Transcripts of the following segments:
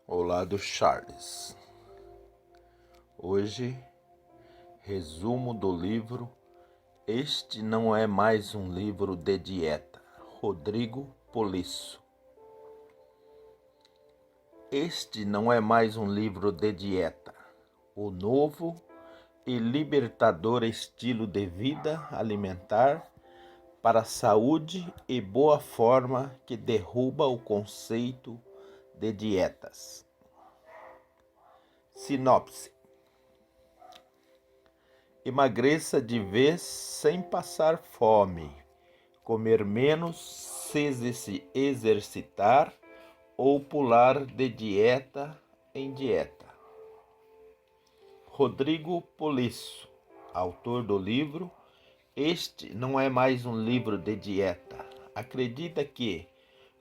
Olá do Charles. Hoje, resumo do livro Este Não É Mais Um Livro de Dieta, Rodrigo Polisso. Este não é mais um livro de dieta, o novo e libertador estilo de vida alimentar para a saúde e boa forma que derruba o conceito de dietas. Sinopse: emagreça de vez sem passar fome, comer menos, se exercitar ou pular de dieta em dieta. Rodrigo Polisso, autor do livro Este Não É Mais Um Livro de Dieta, acredita que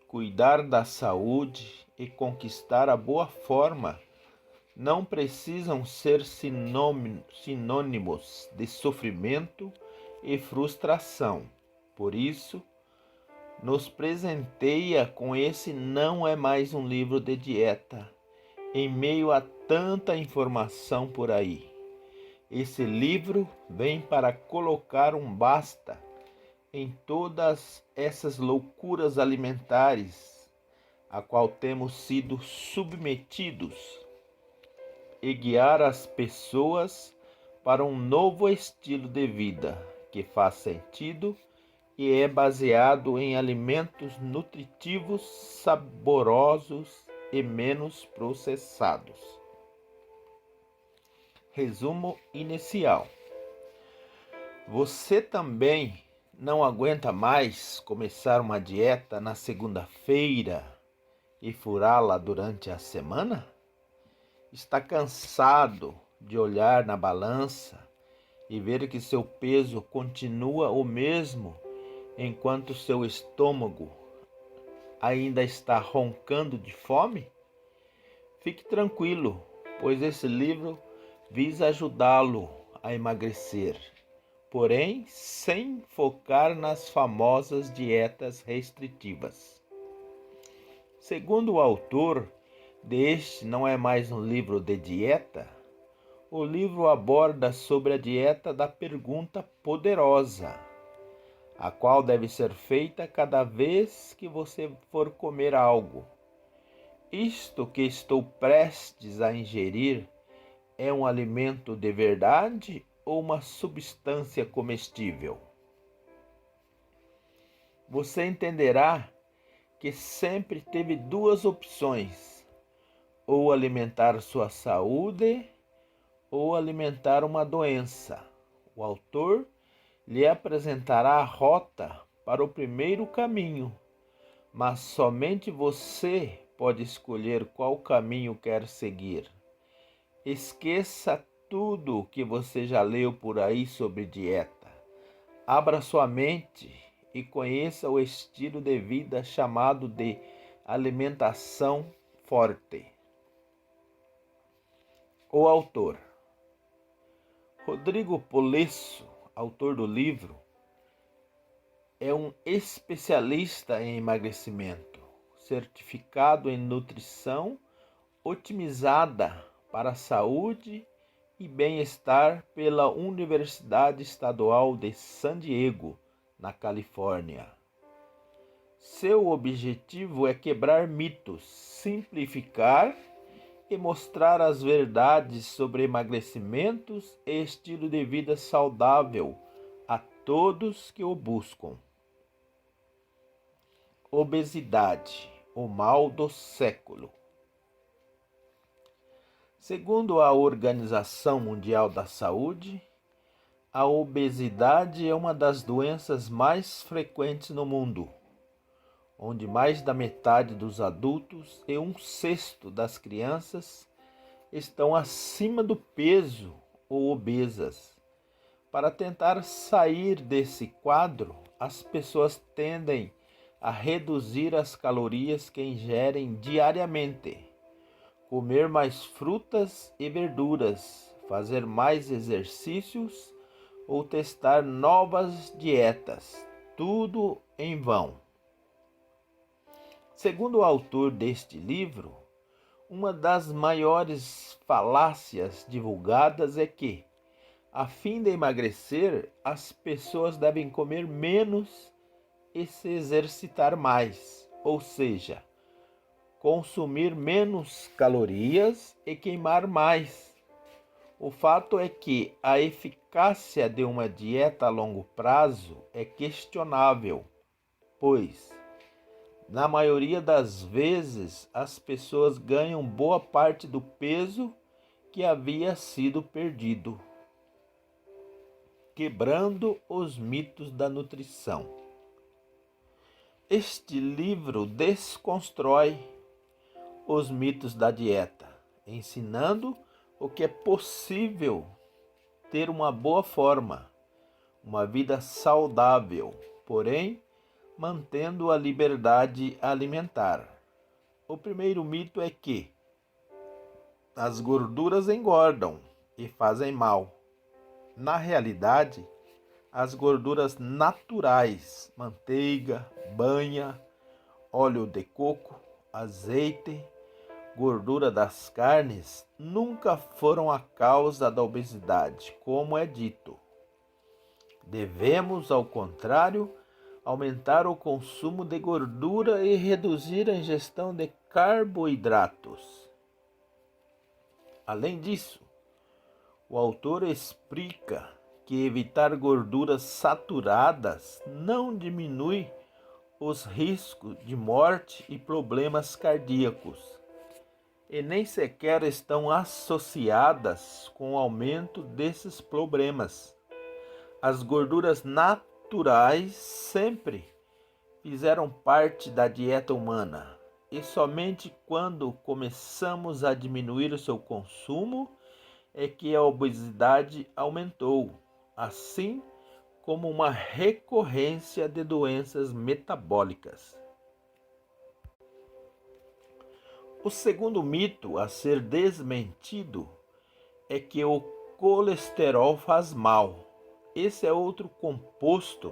cuidar da saúde e conquistar a boa forma não precisam ser sinônimos de sofrimento e frustração. Por isso, nos presenteia com esse Não É Mais Um Livro de Dieta, em meio a tanta informação por aí. Esse livro vem para colocar um basta em todas essas loucuras alimentares a qual temos sido submetidos e guiar as pessoas para um novo estilo de vida que faz sentido e é baseado em alimentos nutritivos, saborosos e menos processados. Resumo inicial: você também não aguenta mais começar uma dieta na segunda-feira e furá-la durante a semana? Está cansado de olhar na balança e ver que seu peso continua o mesmo enquanto seu estômago ainda está roncando de fome? Fique tranquilo, pois esse livro visa ajudá-lo a emagrecer, porém sem focar nas famosas dietas restritivas. Segundo o autor deste Não É Mais Um Livro de Dieta, o livro aborda sobre a dieta da pergunta poderosa, a qual deve ser feita cada vez que você for comer algo. Isto que estou prestes a ingerir é um alimento de verdade ou uma substância comestível? Você entenderá que sempre teve duas opções: ou alimentar sua saúde ou alimentar uma doença. O autor lhe apresentará a rota para o primeiro caminho, mas somente você pode escolher qual caminho quer seguir. Esqueça tudo o que você já leu por aí sobre dieta. Abra sua mente e conheça o estilo de vida chamado de alimentação forte. O autor: Rodrigo Polisso, autor do livro, é um especialista em emagrecimento, certificado em nutrição otimizada para a saúde e bem-estar pela Universidade Estadual de San Diego, na Califórnia. Seu objetivo é quebrar mitos, simplificar e mostrar as verdades sobre emagrecimentos e estilo de vida saudável a todos que o buscam. Obesidade, o mal do século. Segundo a Organização Mundial da Saúde, a obesidade é uma das doenças mais frequentes no mundo, onde mais da metade dos adultos e 1/6 das crianças estão acima do peso ou obesas. Para tentar sair desse quadro, as pessoas tendem a reduzir as calorias que ingerem diariamente, comer mais frutas e verduras, fazer mais exercícios ou testar novas dietas, tudo em vão. Segundo o autor deste livro, Uma das maiores falácias divulgadas é que, a fim de emagrecer, as pessoas devem comer menos e se exercitar mais, ou seja, consumir menos calorias e queimar mais. O fato é que a eficácia de uma dieta a longo prazo é questionável, pois, na maioria das vezes, as pessoas ganham boa parte do peso que havia sido perdido, quebrando os mitos da nutrição. Este livro desconstrói os mitos da dieta, ensinando o que é possível ter uma boa forma, uma vida saudável, porém mantendo a liberdade alimentar. O primeiro mito é que as gorduras engordam e fazem mal. Na realidade, as gorduras naturais, manteiga, banha, óleo de coco, azeite, gordura das carnes, nunca foram a causa da obesidade, como é dito. Devemos, ao contrário, aumentar o consumo de gordura e reduzir a ingestão de carboidratos. Além disso, o autor explica que evitar gorduras saturadas não diminui os riscos de morte e problemas cardíacos, e nem sequer estão associadas com o aumento desses problemas. As gorduras naturais sempre fizeram parte da dieta humana, e somente quando começamos a diminuir o seu consumo é que a obesidade aumentou, assim como uma recorrência de doenças metabólicas. O segundo mito a ser desmentido é que o colesterol faz mal. Esse é outro composto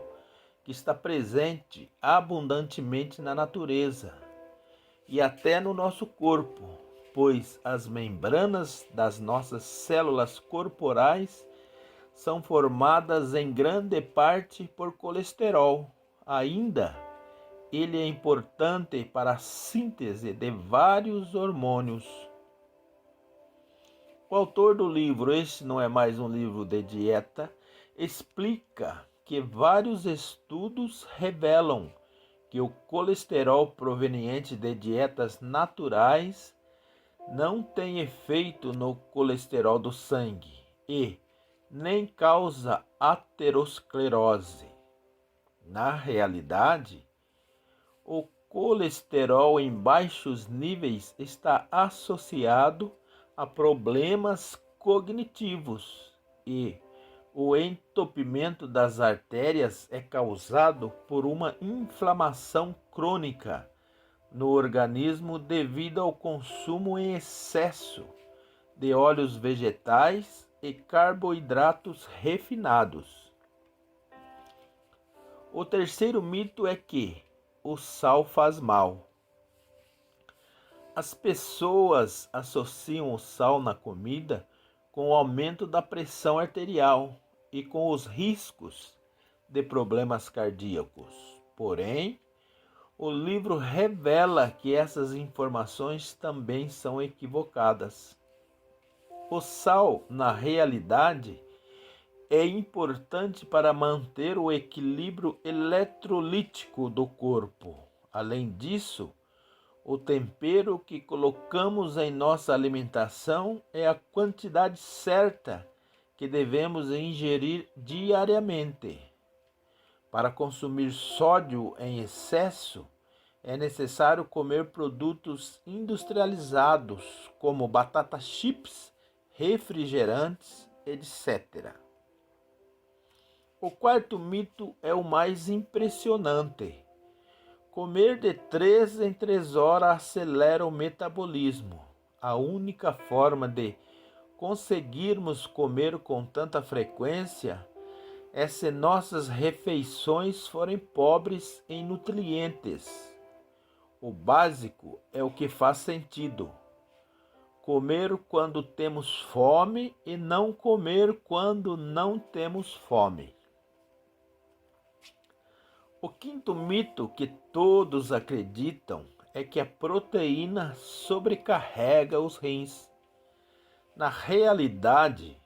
que está presente abundantemente na natureza e até no nosso corpo, pois as membranas das nossas células corporais são formadas em grande parte por colesterol. Ainda, ele é importante para a síntese de vários hormônios. O autor do livro Este Não É Mais Um Livro de Dieta explica que vários estudos revelam que o colesterol proveniente de dietas naturais não tem efeito no colesterol do sangue e nem causa aterosclerose. Na realidade, o colesterol em baixos níveis está associado a problemas cognitivos e o entupimento das artérias é causado por uma inflamação crônica no organismo devido ao consumo em excesso de óleos vegetais e carboidratos refinados. O terceiro mito é que o sal faz mal. As pessoas associam o sal na comida com o aumento da pressão arterial e com os riscos de problemas cardíacos. Porém, o livro revela que essas informações também são equivocadas. O sal, na realidade, é importante para manter o equilíbrio eletrolítico do corpo. Além disso, o tempero que colocamos em nossa alimentação é a quantidade certa que devemos ingerir diariamente. Para consumir sódio em excesso, é necessário comer produtos industrializados, como batata chips, refrigerantes, etc. O quarto mito é o mais impressionante. Comer de 3 em 3 horas acelera o metabolismo. A única forma de conseguirmos comer com tanta frequência é se nossas refeições forem pobres em nutrientes. O básico é o que faz sentido. comer quando temos fome e não comer quando não temos fome. O quinto mito que todos acreditam é que a proteína sobrecarrega os rins. Na realidade,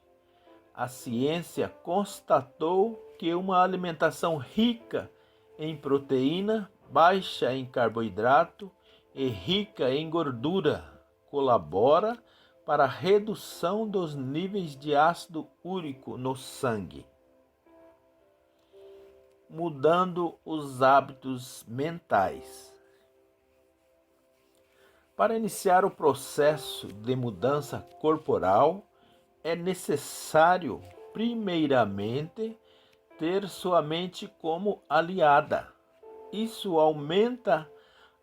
a ciência constatou que uma alimentação rica em proteína, baixa em carboidrato e rica em gordura colabora para a redução dos níveis de ácido úrico no sangue, mudando os hábitos mentais. Para iniciar o processo de mudança corporal, é necessário, primeiramente, ter sua mente como aliada. Isso aumenta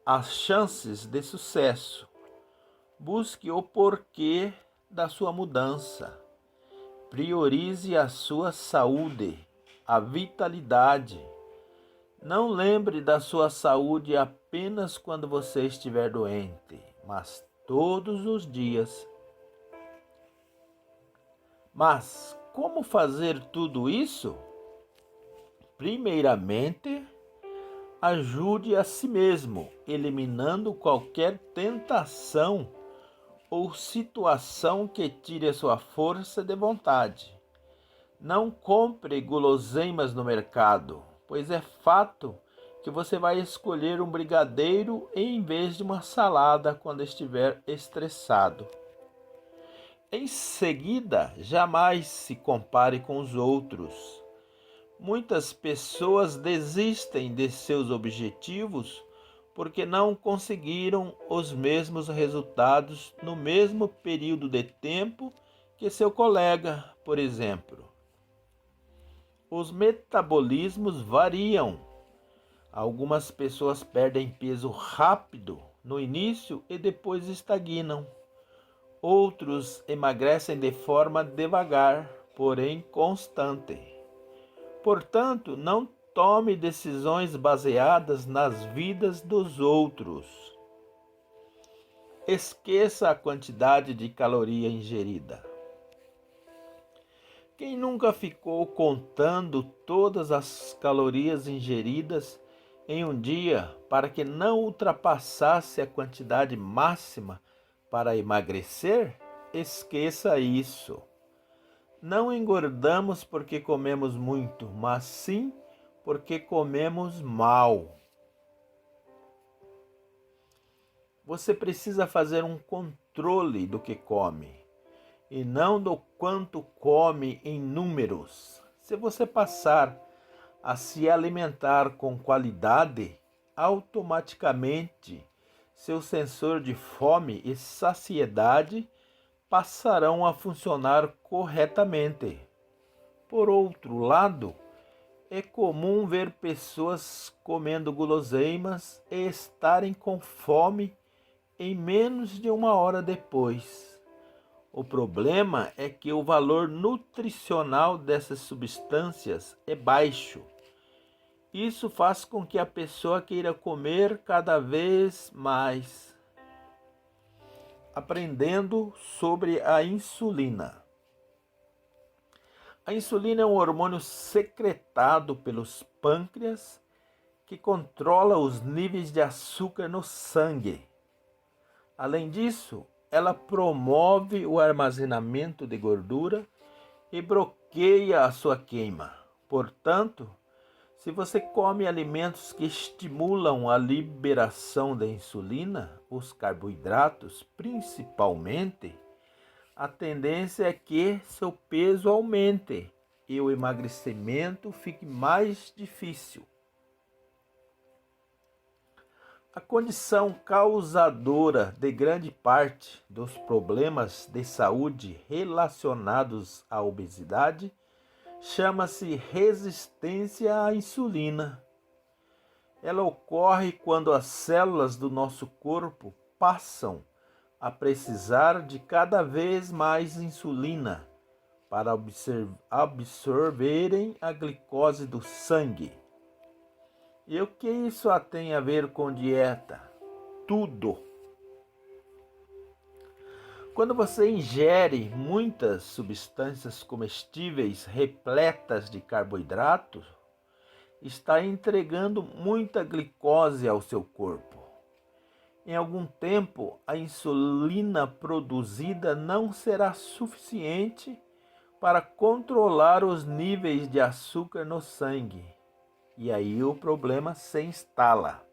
as chances de sucesso. Busque o porquê da sua mudança. Priorize a sua saúde, a vitalidade. Não lembre da sua saúde apenas quando você estiver doente, mas todos os dias. Mas como fazer tudo isso? Primeiramente, ajude a si mesmo, eliminando qualquer tentação ou situação que tire a sua força de vontade. Não compre guloseimas no mercado, pois é fato que você vai escolher um brigadeiro em vez de uma salada quando estiver estressado. Em seguida, jamais se compare com os outros. Muitas pessoas desistem de seus objetivos porque não conseguiram os mesmos resultados no mesmo período de tempo que seu colega, por exemplo. Os metabolismos variam. Algumas pessoas perdem peso rápido no início e depois estagnam. Outros emagrecem de forma devagar, porém constante. Portanto, não tome decisões baseadas nas vidas dos outros. Esqueça a quantidade de caloria ingerida. Quem nunca ficou contando todas as calorias ingeridas em um dia para que não ultrapassasse a quantidade máxima para emagrecer? Esqueça isso. Não engordamos porque comemos muito, mas sim porque comemos mal. Você precisa fazer um controle do que come e não do quanto come em números. Se você passar a se alimentar com qualidade, automaticamente seu sensor de fome e saciedade passarão a funcionar corretamente. Por outro lado, é comum ver pessoas comendo guloseimas e estarem com fome em menos de uma hora depois. O problema é que o valor nutricional dessas substâncias é baixo. Isso faz com que a pessoa queira comer cada vez mais. Aprendendo sobre a insulina. A insulina é um hormônio secretado pelos pâncreas que controla os níveis de açúcar no sangue. Além disso, ela promove o armazenamento de gordura e bloqueia a sua queima. Portanto, se você come alimentos que estimulam a liberação da insulina, os carboidratos principalmente, a tendência é que seu peso aumente e o emagrecimento fique mais difícil. A condição causadora de grande parte dos problemas de saúde relacionados à obesidade chama-se resistência à insulina. Ela ocorre quando as células do nosso corpo passam a precisar de cada vez mais insulina para absorverem a glicose do sangue. E o que isso tem a ver com dieta? Tudo. Quando você ingere muitas substâncias comestíveis repletas de carboidratos, está entregando muita glicose ao seu corpo. Em algum tempo, a insulina produzida não será suficiente para controlar os níveis de açúcar no sangue. E aí o problema se instala.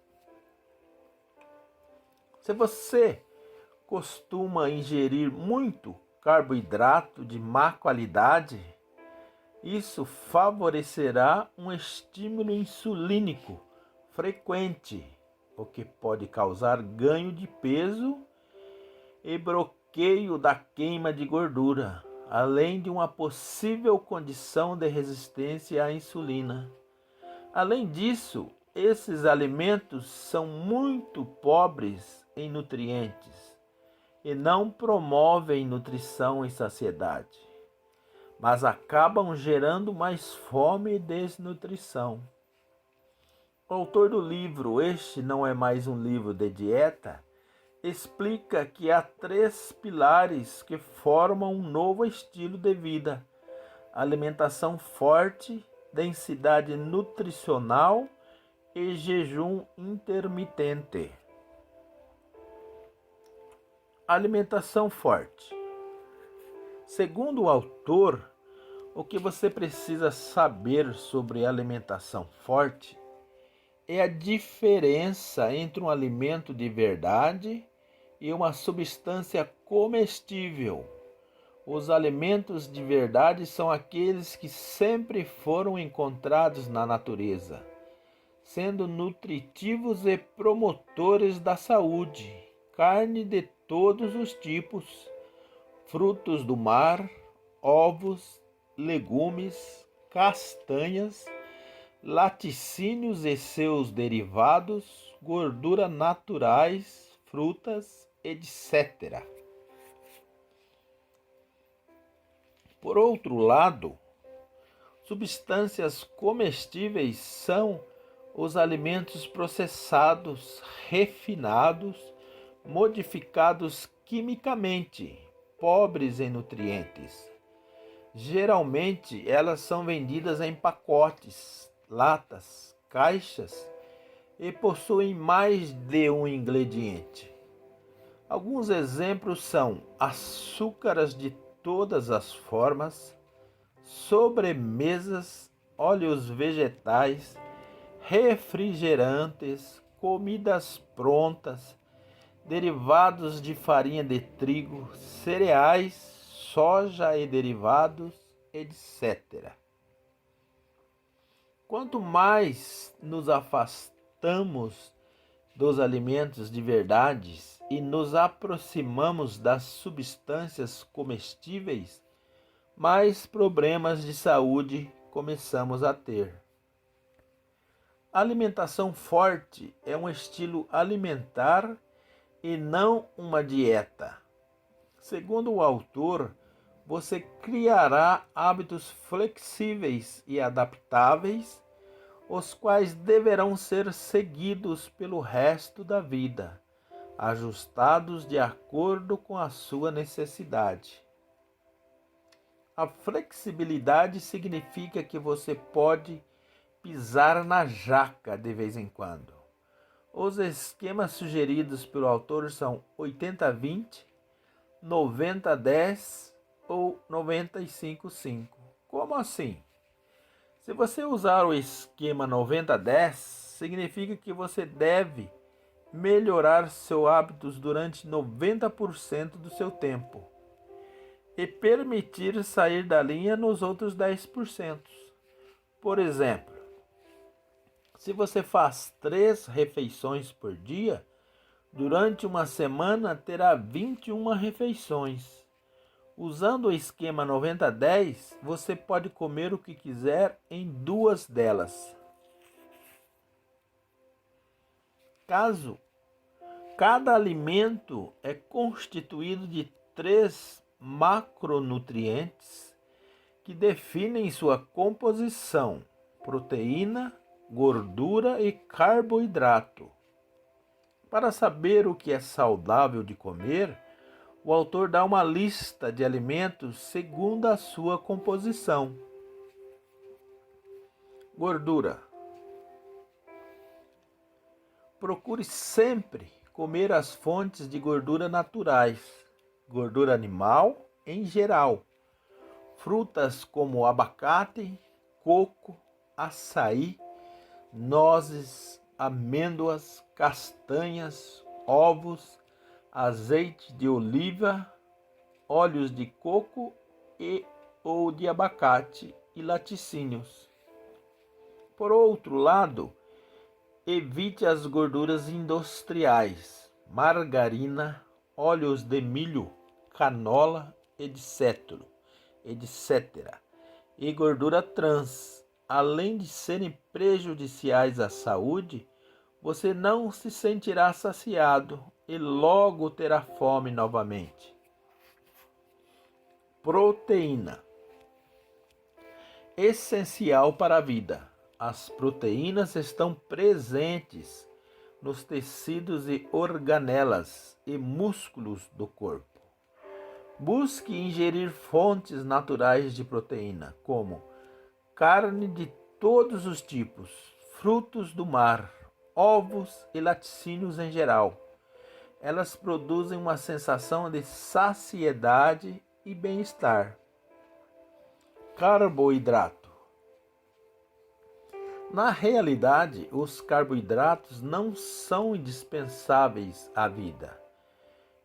Se você costuma ingerir muito carboidrato de má qualidade, isso favorecerá um estímulo insulínico frequente, o que pode causar ganho de peso e bloqueio da queima de gordura, além de uma possível condição de resistência à insulina. Além disso, esses alimentos são muito pobres em nutrientes e não promovem nutrição e saciedade, mas acabam gerando mais fome e desnutrição. O autor do livro Este Não É Mais Um Livro de Dieta explica que há 3 pilares que formam um novo estilo de vida: alimentação forte, densidade nutricional e jejum intermitente. Alimentação forte. Segundo o autor, o que você precisa saber sobre alimentação forte é a diferença entre um alimento de verdade e uma substância comestível. Os alimentos de verdade são aqueles que sempre foram encontrados na natureza, sendo nutritivos e promotores da saúde. Carne de todos os tipos, frutos do mar, ovos, legumes, castanhas, laticínios e seus derivados, gordura naturais, frutas, etc. Por outro lado, substâncias comestíveis são os alimentos processados, refinados, modificados quimicamente, pobres em nutrientes. Geralmente, elas são vendidas em pacotes, latas, caixas e possuem mais de um ingrediente. Alguns exemplos são açúcares de todas as formas, sobremesas, óleos vegetais, refrigerantes, comidas prontas, derivados de farinha de trigo, cereais, soja e derivados, etc. Quanto mais nos afastamos dos alimentos de verdade e nos aproximamos das substâncias comestíveis, mais problemas de saúde começamos a ter. A alimentação forte é um estilo alimentar e não uma dieta. Segundo o autor, você criará hábitos flexíveis e adaptáveis, os quais deverão ser seguidos pelo resto da vida, ajustados de acordo com a sua necessidade. A flexibilidade significa que você pode pisar na jaca de vez em quando. Os esquemas sugeridos pelo autor são 80-20, 90-10 ou 95-5. Como assim? Se você usar o esquema 90-10, significa que você deve melhorar seus hábitos durante 90% do seu tempo e permitir sair da linha nos outros 10%. Por exemplo, se você faz 3 refeições por dia, durante uma semana terá 21 refeições. Usando o esquema 90-10, você pode comer o que quiser em 2 delas. Caso cada alimento é constituído de 3 macronutrientes que definem sua composição: proteína, gordura e carboidrato. Para saber o que é saudável de comer, o autor dá uma lista de alimentos segundo a sua composição. Gordura. Procure sempre comer as fontes de gordura naturais, gordura animal em geral, frutas como abacate, coco, açaí, nozes, amêndoas, castanhas, ovos, azeite de oliva, óleos de coco e ou de abacate e laticínios. Por outro lado, evite as gorduras industriais, margarina, óleos de milho, canola, etc. E gordura trans. Além de serem prejudiciais à saúde, você não se sentirá saciado e logo terá fome novamente. Proteína. Essencial para a vida. As proteínas estão presentes nos tecidos e organelas e músculos do corpo. Busque ingerir fontes naturais de proteína, como carne de todos os tipos, frutos do mar, ovos e laticínios em geral. Elas produzem uma sensação de saciedade e bem-estar. Carboidrato. Na realidade, os carboidratos não são indispensáveis à vida.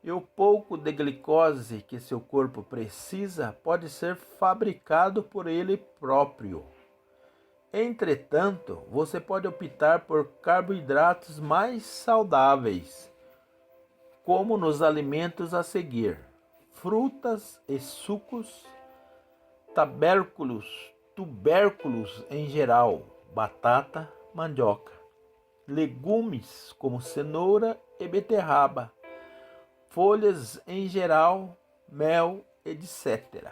E o pouco de glicose que seu corpo precisa pode ser fabricado por ele próprio. Entretanto, você pode optar por carboidratos mais saudáveis, como nos alimentos a seguir: frutas e sucos, tubérculos em geral, batata, mandioca, legumes como cenoura e beterraba, folhas em geral, mel, etc.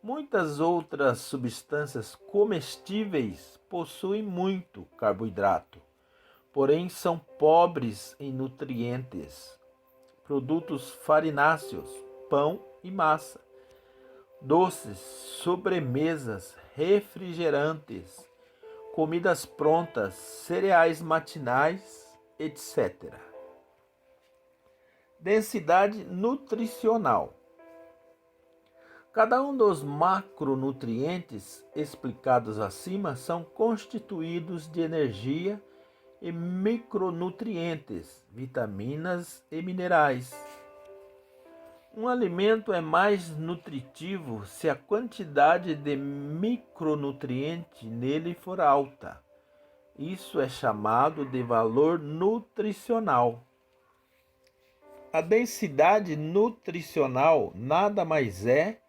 Muitas outras substâncias comestíveis possuem muito carboidrato, porém são pobres em nutrientes. Produtos farináceos, pão e massa, doces, sobremesas, refrigerantes, comidas prontas, cereais matinais, etc. Densidade nutricional. Cada um dos macronutrientes explicados acima são constituídos de energia e micronutrientes, vitaminas e minerais. Um alimento é mais nutritivo se a quantidade de micronutriente nele for alta. Isso é chamado de valor nutricional. A densidade nutricional nada mais é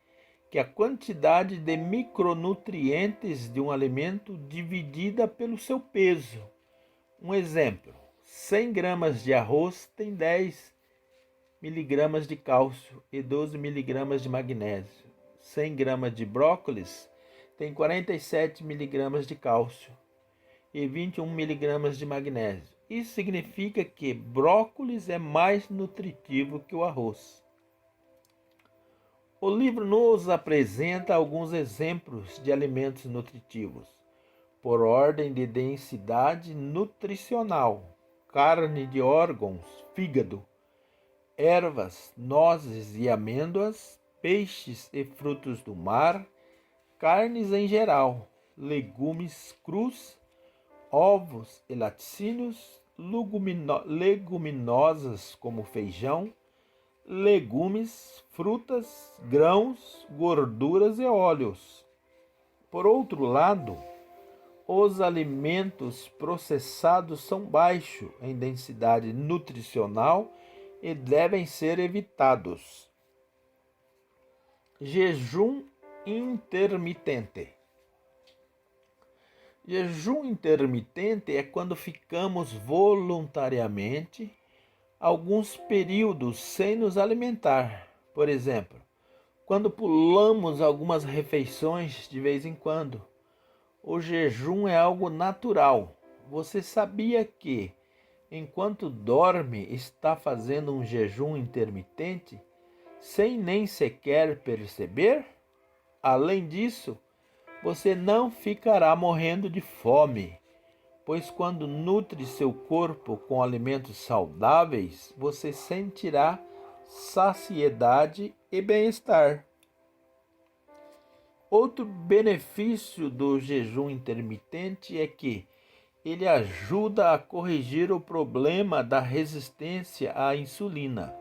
que a quantidade de micronutrientes de um alimento dividida pelo seu peso. Um exemplo: 100 gramas de arroz tem 10 miligramas de cálcio e 12 miligramas de magnésio. 100 gramas de brócolis tem 47 miligramas de cálcio e 21 miligramas de magnésio. Isso significa que brócolis é mais nutritivo que o arroz. O livro nos apresenta alguns exemplos de alimentos nutritivos, por ordem de densidade nutricional: carne de órgãos, fígado, ervas, nozes e amêndoas, peixes e frutos do mar, carnes em geral, legumes crus, ovos e laticínios, leguminosas como feijão, legumes, frutas, grãos, gorduras e óleos. Por outro lado, os alimentos processados são baixos em densidade nutricional e devem ser evitados. Jejum intermitente. Jejum intermitente é quando ficamos voluntariamente alguns períodos sem nos alimentar. Por exemplo, quando pulamos algumas refeições de vez em quando. O jejum é algo natural. Você sabia que, enquanto dorme, está fazendo um jejum intermitente? sem nem sequer perceber? Além disso, você não ficará morrendo de fome, pois quando nutre seu corpo com alimentos saudáveis, você sentirá saciedade e bem-estar. Outro benefício do jejum intermitente é que ele ajuda a corrigir o problema da resistência à insulina.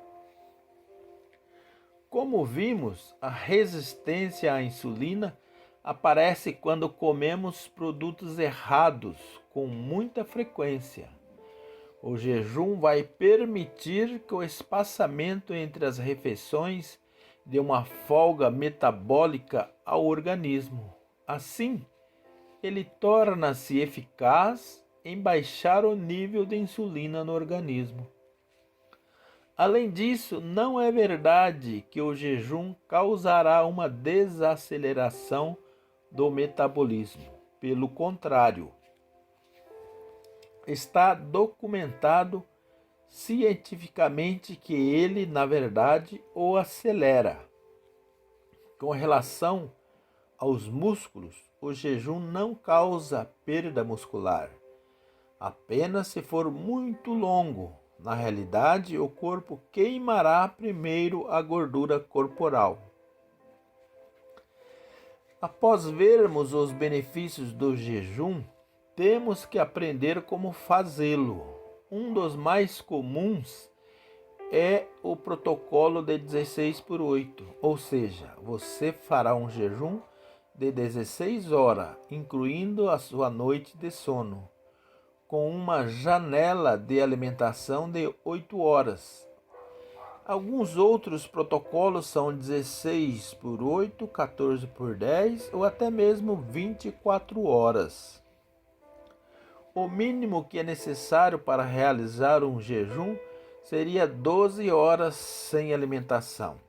Como vimos, a resistência à insulina aparece quando comemos produtos errados com muita frequência. O jejum vai permitir que o espaçamento entre as refeições dê uma folga metabólica ao organismo. Assim, ele torna-se eficaz em baixar o nível de insulina no organismo. Além disso, não é verdade que o jejum causará uma desaceleração do metabolismo. Pelo contrário, está documentado cientificamente que ele, na verdade, o acelera. Com relação aos músculos, o jejum não causa perda muscular, apenas se for muito longo. Na realidade, o corpo queimará primeiro a gordura corporal. Após vermos os benefícios do jejum, temos que aprender como fazê-lo. Um dos mais comuns é o protocolo de 16/8, ou seja, você fará um jejum de 16 horas, incluindo a sua noite de sono, com uma janela de alimentação de 8 horas. Alguns outros protocolos são 16/8, 14/10 ou até mesmo 24 horas. O mínimo que é necessário para realizar um jejum seria 12 horas sem alimentação.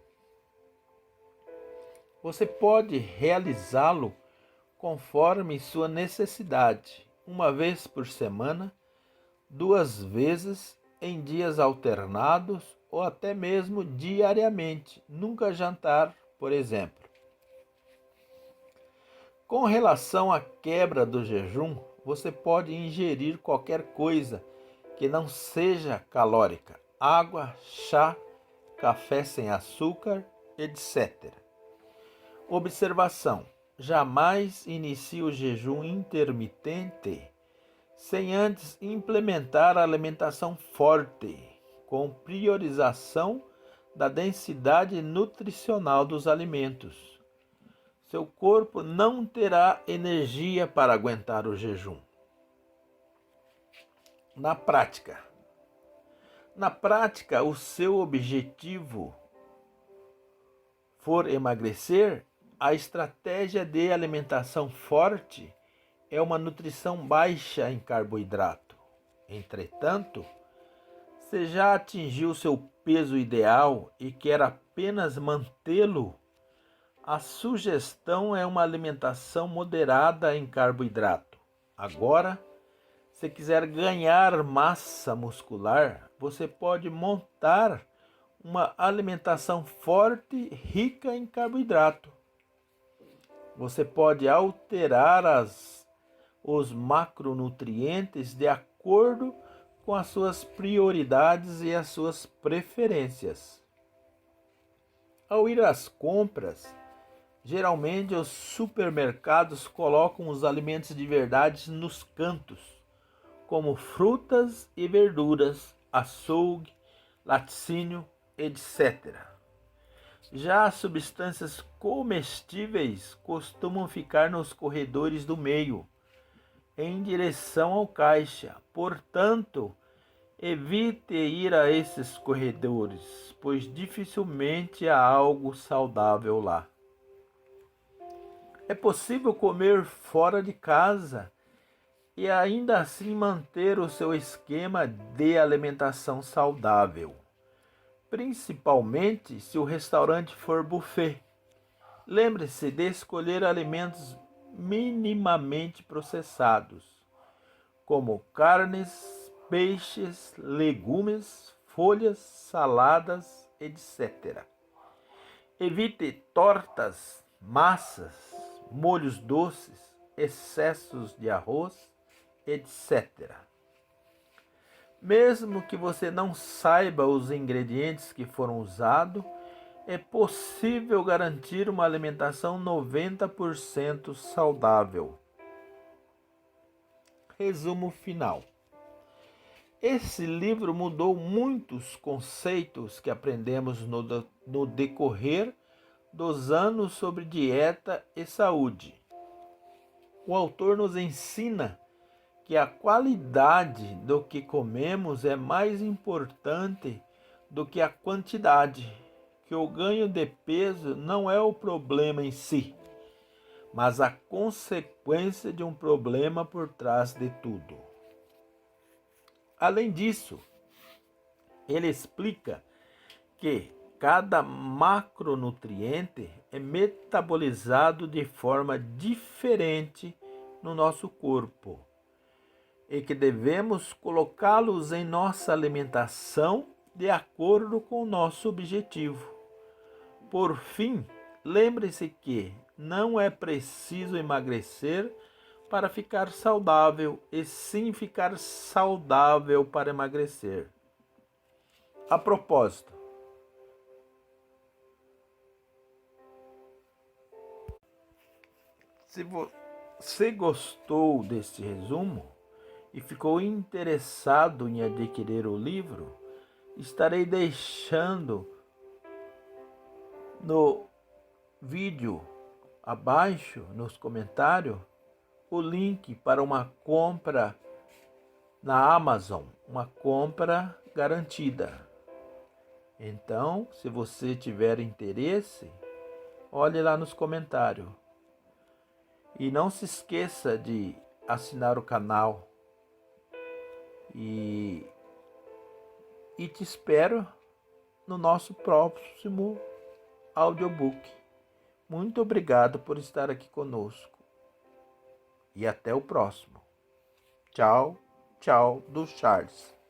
Você pode realizá-lo conforme sua necessidade, uma vez por semana, 2 vezes em dias alternados ou até mesmo diariamente, nunca jantar, por exemplo. Com relação à quebra do jejum, você pode ingerir qualquer coisa que não seja calórica, água, chá, café sem açúcar, etc. Observação: jamais inicie o jejum intermitente sem antes implementar a alimentação forte, com priorização da densidade nutricional dos alimentos. Seu corpo não terá energia para aguentar o jejum. Na prática, o seu objetivo for emagrecer, a estratégia de alimentação forte é uma nutrição baixa em carboidrato. Entretanto, se já atingiu seu peso ideal e quer apenas mantê-lo, a sugestão é uma alimentação moderada em carboidrato. Agora, se quiser ganhar massa muscular, você pode montar uma alimentação forte, rica em carboidrato. Você pode alterar os macronutrientes de acordo com as suas prioridades e as suas preferências. Ao ir às compras, geralmente os supermercados colocam os alimentos de verdade nos cantos, como frutas e verduras, açougue, laticínio, etc. Já as substâncias comestíveis costumam ficar nos corredores do meio, em direção ao caixa. Portanto, evite ir a esses corredores, pois dificilmente há algo saudável lá. É possível comer fora de casa e ainda assim manter o seu esquema de alimentação saudável, principalmente se o restaurante for buffet. Lembre-se de escolher alimentos minimamente processados, como carnes, peixes, legumes, folhas, saladas, etc. Evite tortas, massas, molhos doces, excessos de arroz, etc. Mesmo que você não saiba os ingredientes que foram usados, é possível garantir uma alimentação 90% saudável. Resumo final. Esse livro mudou muitos conceitos que aprendemos no decorrer dos anos sobre dieta e saúde. O autor nos ensina que a qualidade do que comemos é mais importante do que a quantidade, que o ganho de peso não é o problema em si, mas a consequência de um problema por trás de tudo. Além disso, ele explica que cada macronutriente é metabolizado de forma diferente no nosso corpo e que devemos colocá-los em nossa alimentação de acordo com o nosso objetivo. Por fim, lembre-se que não é preciso emagrecer para ficar saudável, e sim ficar saudável para emagrecer. A propósito, se você gostou deste resumo e ficou interessado em adquirir o livro, estarei deixando no vídeo abaixo, nos comentários, o link para uma compra na Amazon, uma compra garantida. Então, se você tiver interesse, olhe lá nos comentários. E não se esqueça de assinar o canal. E te espero no nosso próximo audiobook. Muito obrigado por estar aqui conosco. E até o próximo. Tchau, tchau do Charles.